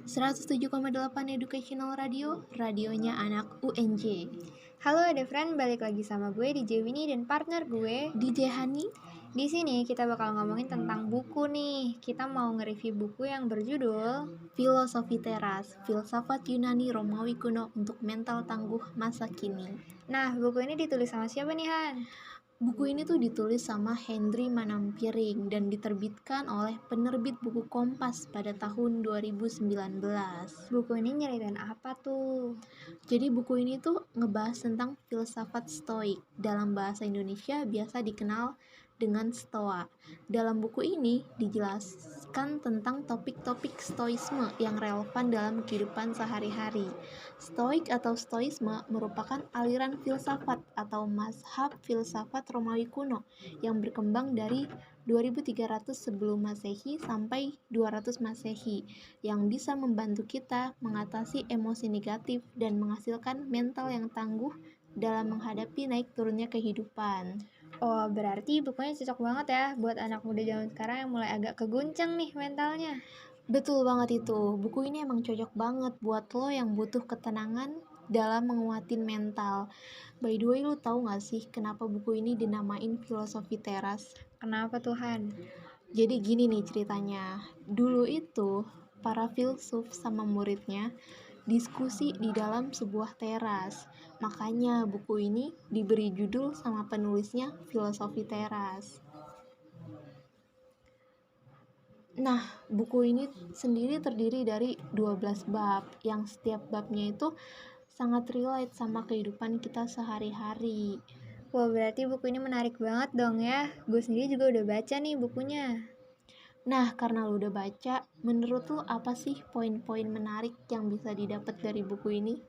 107,8 Educational Radio, radionya anak UNJ. Halo ada friend, balik lagi sama gue DJ Winnie dan partner gue DJ Hani. Di sini kita bakal ngomongin tentang buku nih. Kita mau nge-review buku yang berjudul Filosofi Teras, Filsafat Yunani Romawi Kuno untuk Mental Tangguh Masa Kini. Nah, buku ini ditulis sama siapa nih Han? Buku ini tuh ditulis sama Hendry Manampiring dan diterbitkan oleh penerbit buku Kompas pada tahun 2019. Buku ini nyeritain apa tuh? Jadi buku ini tuh ngebahas tentang filsafat stoik. Dalam bahasa Indonesia biasa dikenal dengan Stoa. Dalam buku ini dijelaskan tentang topik-topik stoisme yang relevan dalam kehidupan sehari-hari. Stoik atau stoisme merupakan aliran filsafat atau mazhab filsafat Romawi kuno yang berkembang dari 2300 sebelum Masehi sampai 200 Masehi yang bisa membantu kita mengatasi emosi negatif dan menghasilkan mental yang tangguh dalam menghadapi naik turunnya kehidupan. Oh, berarti bukunya cocok banget ya buat anak muda zaman sekarang yang mulai agak keguncang nih mentalnya. Betul banget itu, buku ini emang cocok banget buat lo yang butuh ketenangan dalam menguatin mental. By the way, lo tahu gak sih kenapa buku ini dinamain Filosofi Teras? Kenapa Tuhan? Jadi gini nih ceritanya, dulu itu para filsuf sama muridnya diskusi di dalam sebuah teras. Makanya buku ini diberi judul sama penulisnya Filosofi Teras. Nah, buku ini sendiri terdiri dari 12 bab, yang setiap babnya itu sangat relate sama kehidupan kita sehari-hari. Wah, berarti buku ini menarik banget dong ya. Gue sendiri juga udah baca nih bukunya. Nah, karena lu udah baca, menurut lu apa sih poin-poin menarik yang bisa didapat dari buku ini?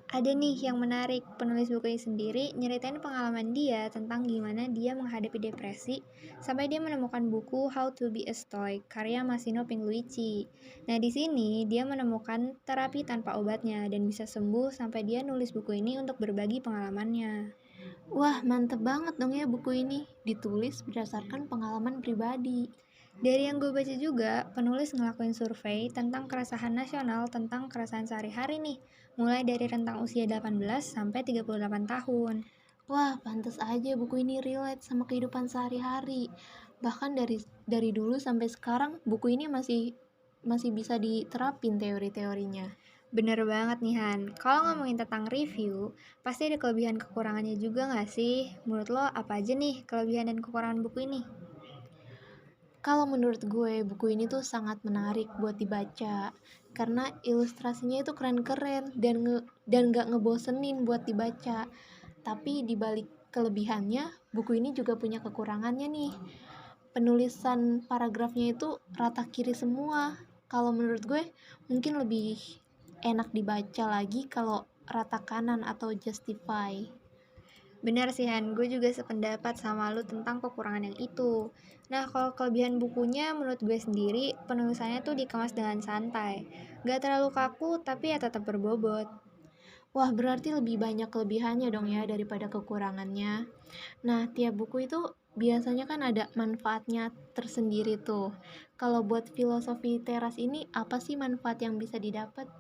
Ada nih yang menarik, penulis buku ini sendiri nyeritain pengalaman dia tentang gimana dia menghadapi depresi sampai dia menemukan buku How to be a Stoic karya Massimo Pinguicci. Nah, di sini dia menemukan terapi tanpa obatnya dan bisa sembuh sampai dia nulis buku ini untuk berbagi pengalamannya. Wah, mantep banget dong ya buku ini, ditulis berdasarkan pengalaman pribadi. Dari yang gue baca juga, penulis ngelakuin survei tentang keresahan nasional tentang keresahan sehari-hari nih, mulai dari rentang usia 18 sampai 38 tahun. Wah, pantas aja buku ini relate sama kehidupan sehari-hari. Bahkan dari dulu sampai sekarang, buku ini masih bisa diterapin teori-teorinya. Bener banget nih Han, kalau ngomongin tentang review, pasti ada kelebihan kekurangannya juga gak sih? Menurut lo apa aja nih kelebihan dan kekurangan buku ini? Kalau menurut gue, buku ini tuh sangat menarik buat dibaca karena ilustrasinya itu keren-keren dan gak ngebosenin buat dibaca. Tapi dibalik kelebihannya, buku ini juga punya kekurangannya nih. Penulisan paragrafnya itu rata kiri semua. Kalau menurut gue, mungkin lebih enak dibaca lagi kalau rata kanan atau justify. Bener sih Han, gue juga sependapat sama lu tentang kekurangan yang itu. Nah, kalau kelebihan bukunya menurut gue sendiri, penulisannya tuh dikemas dengan santai. Gak terlalu kaku, tapi ya tetap berbobot. Wah, berarti lebih banyak kelebihannya dong ya daripada kekurangannya. Nah, tiap buku itu biasanya kan ada manfaatnya tersendiri tuh. Kalau buat filosofi teras ini, apa sih manfaat yang bisa didapat?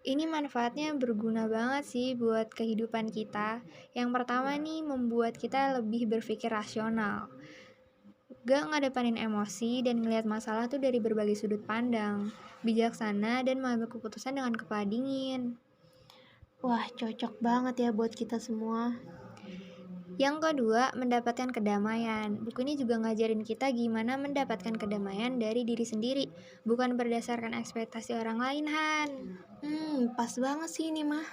Ini manfaatnya berguna banget sih buat kehidupan kita. Yang pertama nih, membuat kita lebih berpikir rasional. Gak ngedepanin emosi dan ngelihat masalah tuh dari berbagai sudut pandang. Bijaksana dan mengambil keputusan dengan kepala dingin. Wah, cocok banget ya buat kita semua. Yang kedua, mendapatkan kedamaian. Buku ini juga ngajarin kita gimana mendapatkan kedamaian dari diri sendiri, bukan berdasarkan ekspektasi orang lain, Han. Pas banget sih ini mah.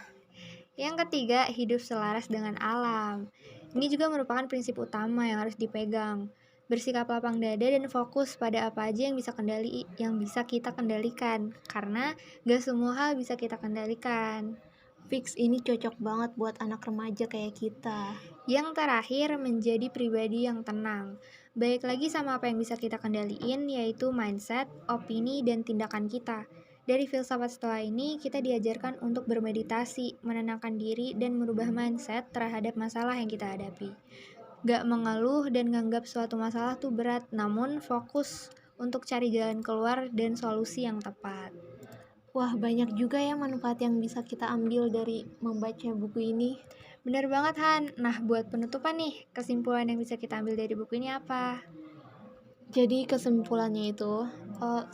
Yang ketiga, hidup selaras dengan alam. Ini juga merupakan prinsip utama yang harus dipegang. Bersikap lapang dada dan fokus pada apa aja yang bisa kita kendalikan. Karena gak semua hal bisa kita kendalikan. Fix ini cocok banget buat anak remaja kayak kita. Yang terakhir, menjadi pribadi yang tenang. Baik lagi sama apa yang bisa kita kendaliin, yaitu mindset, opini, dan tindakan kita. Dari filsafat Stoa ini, kita diajarkan untuk bermeditasi, menenangkan diri, dan merubah mindset terhadap masalah yang kita hadapi. Gak mengeluh dan nganggap suatu masalah tuh berat, namun fokus untuk cari jalan keluar dan solusi yang tepat. Wah, banyak juga ya manfaat yang bisa kita ambil dari membaca buku ini. Bener banget, Han. Nah, buat penutupan nih, kesimpulan yang bisa kita ambil dari buku ini apa? Jadi kesimpulannya itu,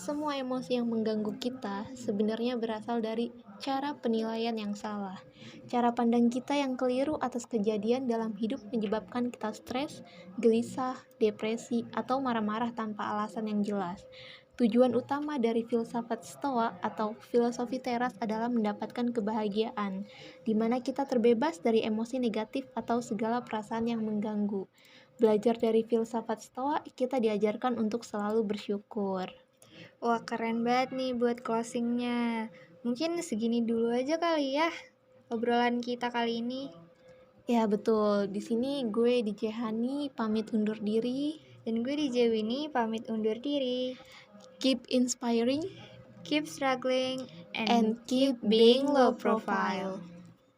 semua emosi yang mengganggu kita sebenarnya berasal dari cara penilaian yang salah. Cara pandang kita yang keliru atas kejadian dalam hidup menyebabkan kita stres, gelisah, depresi, atau marah-marah tanpa alasan yang jelas. Tujuan utama dari filsafat Stoa atau filosofi teras adalah mendapatkan kebahagiaan, di mana kita terbebas dari emosi negatif atau segala perasaan yang mengganggu. Belajar dari filsafat Stoa, kita diajarkan untuk selalu bersyukur. Wah, keren banget nih buat closingnya. Mungkin segini dulu aja kali ya obrolan kita kali ini. Ya betul, di sini gue di Hani pamit undur diri. Dan gue di Jewini pamit undur diri. Keep inspiring Keep struggling and keep being low profile.